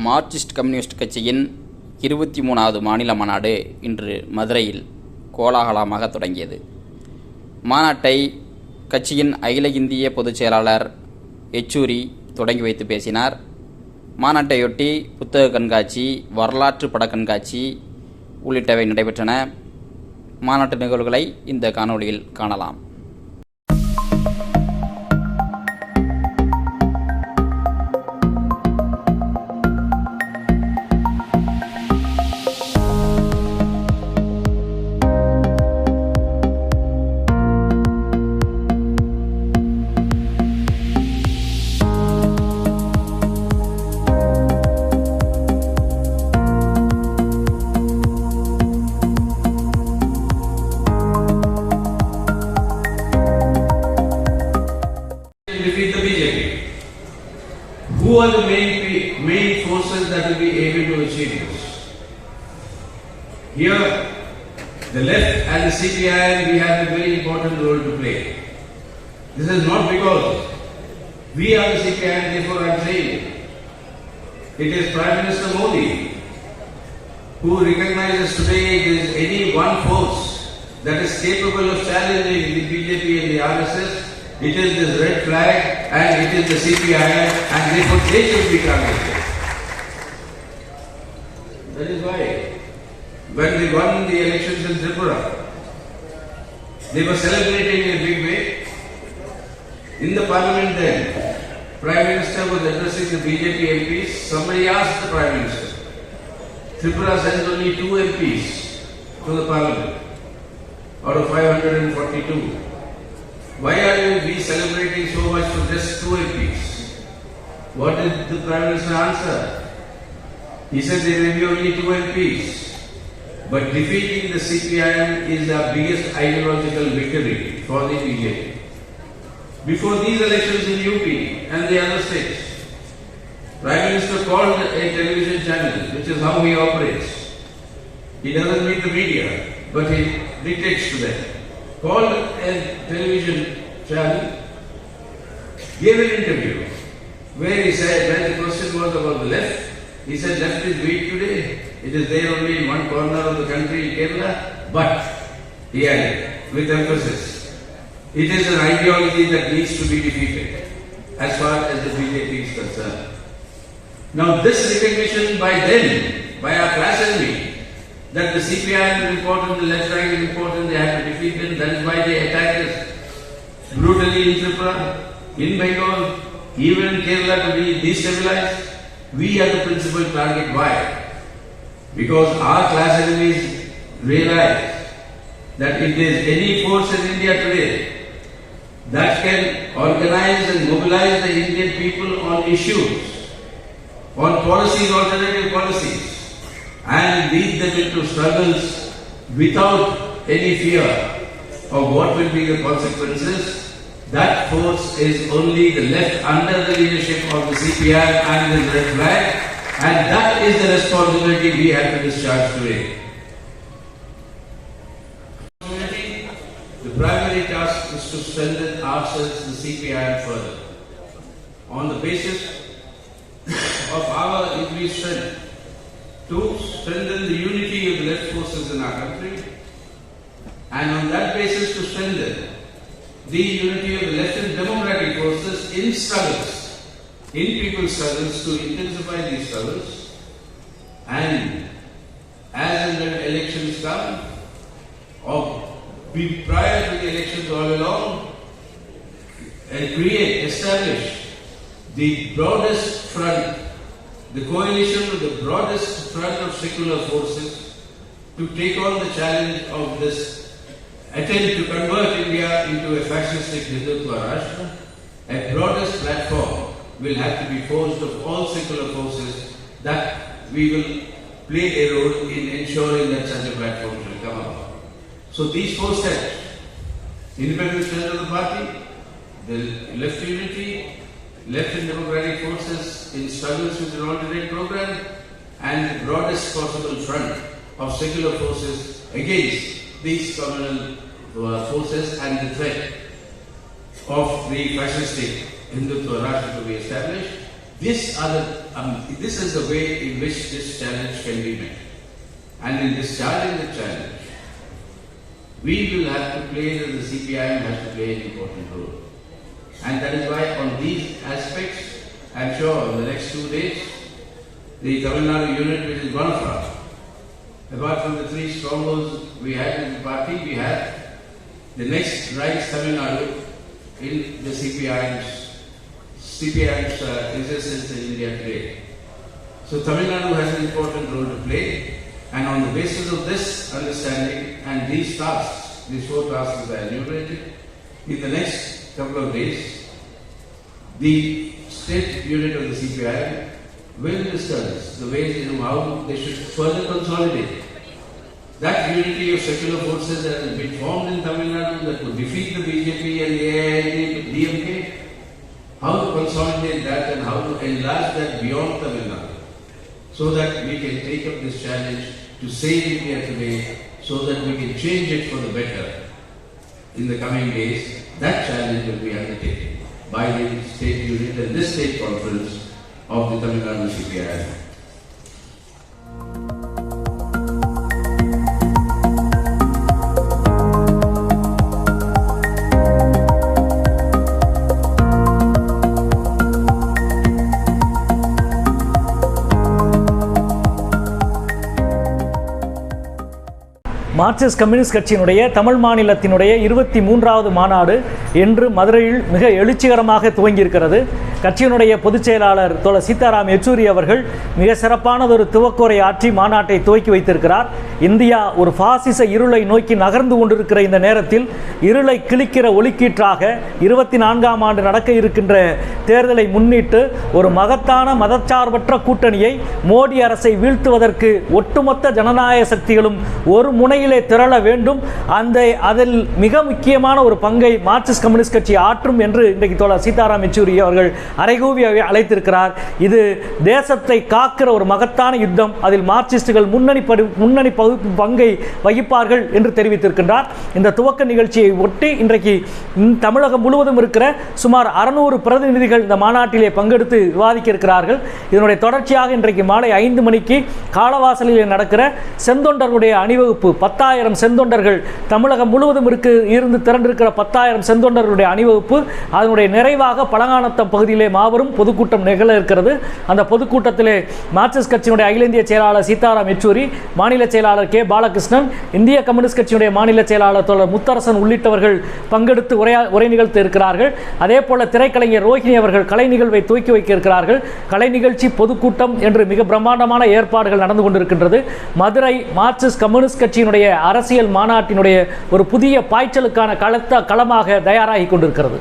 Marxist communist கட்சியின் 23வது மாநில மாநாடு இன்று மதுரையில் கோலாகலமாக தொடங்கியது. மாநாட்டை கட்சியின் அகில இந்திய பொதுச் செயலாளர் யெச்சூரி தொடங்கி வைத்து பேசினார். மாநாட்டையொட்டி புத்தக கண்காட்சி, வரலாற்று பட கண்காட்சி உள்ளிட்டவை நடைபெற்றன. மாநாட்டு நிகழ்வுகளை இந்த காணொளியில் காணலாம். Defeat the BJP. Who are the main forces that will be able to achieve this? Here, the left and the CPI, we have a very important role to play. This is not because we are the CPI and therefore I am saying it. It is Prime Minister Modi who recognizes today there is any one force that is capable of challenging the BJP and the RSS. It is this red flag and it is the CPI and therefore they should be targeted. That is why when they won the elections in Tripura, they were celebrating in a big way. In the parliament then, Prime Minister was addressing the BJP MPs. Somebody asked the Prime Minister, Tripura sends only 2 MPs to the parliament out of 542. Why are we celebrating so much for just 2 MPs? What did the Prime Minister answer? He said there may be only 2 MPs, but defeating the CPIM is the biggest ideological victory for the BJP. Before these elections in UP and the other states, Prime Minister called a television channel, which is how he operates. He doesn't meet the media, but he dictates to them. Called a television channel, gave an interview where he said, when the question was about the left, he said left is weak today. It is there only in one corner of the country, Kerala. But, he added, with emphasis, it is an ideology that needs to be defeated as far as the BJP is concerned. Now this recognition by them, by our class enemy, that the CPI is important, the left right is important, they have to defeat them. That is why they attack us brutally in Tripura, in Bengal, even in Kerala to be destabilized. We are the principal target. Why? Because our class enemies realize that if there is any force in India today that can organize and mobilize the Indian people on issues, on policies, alternative policies, and lead them into struggles without any fear of what will be the consequences, that force is only the left under the leadership of the CPI and the red flag, and that is the responsibility we have to discharge today. The primary task is to strengthen ourselves, the CPI, further. On the basis of our increased strength, to strengthen the unity of the left forces in our country, and on that basis to strengthen the unity of the left and democratic forces in struggles, in people's struggles, to intensify these struggles, and as and when elections come, or be prior to the elections all along, and establish the broadest front, the coalition with the broadest front of secular forces to take on the challenge of this attempt to convert India into a fascistic Hindutva Rashtra. A broadest platform will have to be forged of all secular forces that we will play a role in ensuring that such a platform shall come about. So these 4 steps, independent strength of the party, the left unity, left and democratic forces in struggles with an alternate program, and the broadest possible front of secular forces against these communal forces and the threat of the fascistic Hindutva Rashtra to be established. This is the way in which this challenge can be met. And in this challenge, we will have to play, the CPIM has to play an important role. And that is why on these aspects, I am sure in the next 2 days, the Tamil Nadu unit which is gone from, apart from the 3 strongholds we had in the party, we have the next Rise Tamil Nadu in the CPIM's existence in India today. So Tamil Nadu has an important role to play, and on the basis of this understanding and these tasks, these 4 tasks that I enumerated, in the next couple of days, the state unit of the CPIM will discuss the ways in how they should further consolidate that unity of secular forces that has been formed in Tamil Nadu that would defeat the BJP and the AIADMK, DMK, how to consolidate that and how to enlarge that beyond Tamil Nadu, so that we can take up this challenge to save India today, so that we can change it for the better in the coming days. That challenge will be undertaken by the state unit and this state conference of the Tamil Nadu CPIM. Marxist communist கட்சியினுடைய தமிழ் மாநிலத்தினுடைய 23வது மாநாடு இன்று மதுரையில் மிக எழுச்சிகரமாக துவங்கியிருக்கிறது. கட்சியினுடைய பொதுச் செயலாளர் தோழர் சீதாராம் யெச்சூரி அவர்கள் மிக சிறப்பானதொரு துவக்குரை ஆற்றி மாநாட்டை துவக்கி வைத்திருக்கிறார். இந்தியா ஒரு பாசிச இருளை நோக்கி நகர்ந்து கொண்டிருக்கிற இந்த நேரத்தில் இருளை கிழிக்கிற ஒளிக்கீற்றாக 24ஆம் ஆண்டு நடக்க இருக்கின்ற தேர்தலை முன்னிட்டு ஒரு மகத்தான மதச்சார்பற்ற கூட்டணியை மோடி அரசை வீழ்த்துவதற்கு ஒட்டுமொத்த ஜனநாயக சக்திகளும் ஒரு முனையிலே திரள வேண்டும். அதில் மிக முக்கியமான ஒரு பங்கை மார்க்சிஸ்ட் கம்யூனிஸ்ட் கட்சி ஆற்றும் என்று இன்றைக்கு தோழர் சீதாராம் யெச்சூரி அவர்கள் அறைகூவி அழைத்திருக்கிறார். இது தேசத்தை காக்கிற ஒரு மகத்தான யுத்தம். அதில் மார்க்சிஸ்டுகள் முன்னணி பங்கை வகிப்பார்கள் என்று தெரிவித்திருக்கின்றார். இந்த துவக்க நிகழ்ச்சியை ஒட்டி இன்றைக்கு தமிழகம் முழுவதும் இருக்கிற சுமார் 600 பிரதிநிதிகள் இந்த மாநாட்டிலே பங்கெடுத்து விவாதிக்க இருக்கிறார்கள். இதனுடைய தொடர்ச்சியாக இன்றைக்கு மாலை 5 மணிக்கு காலவாசலில் நடக்கிற செந்தொண்டர்களுடைய அணிவகுப்பு 10,000 செந்தொண்டர்கள் தமிழகம் முழுவதும் இருந்து திரண்டிருக்கிற 10,000 செந்தொண்டர்களுடைய அணிவகுப்பு, அதனுடைய நிறைவாக பழங்கானத்தம் பகுதியிலே மாபெரும் பொதுக்கூட்டம் நிகழ இருக்கிறது. அந்த பொதுக்கூட்டத்திலே மார்க்சிஸ்ட் கட்சியினுடைய அகில இந்திய செயலாளர் சீதாராம் யெச்சூரி, மாநில செயலாளர் கே பாலகிருஷ்ணன், இந்திய கம்யூனிஸ்ட் கட்சியினுடைய மாநில செயலாளர் தோழர் முத்தரசன் உள்ளிட்டவர்கள் பங்கெடுத்து உரை நிகழ்த்த இருக்கிறார்கள். அதே போல திரைக்கலைஞர் ரோஹிணி அவர்கள் கலை நிகழ்வை துவக்கி வைக்க இருக்கிறார்கள். கலை நிகழ்ச்சி, பொதுக்கூட்டம் என்று மிக பிரம்மாண்டமான ஏற்பாடுகள் நடந்து கொண்டிருக்கின்றது. மதுரை மார்க்சிஸ்ட் கம்யூனிஸ்ட் கட்சியினுடைய அரசியல் மாநாட்டினுடைய ஒரு புதிய பாய்ச்சலுக்கான களமாக தயாராகி கொண்டிருக்கிறது.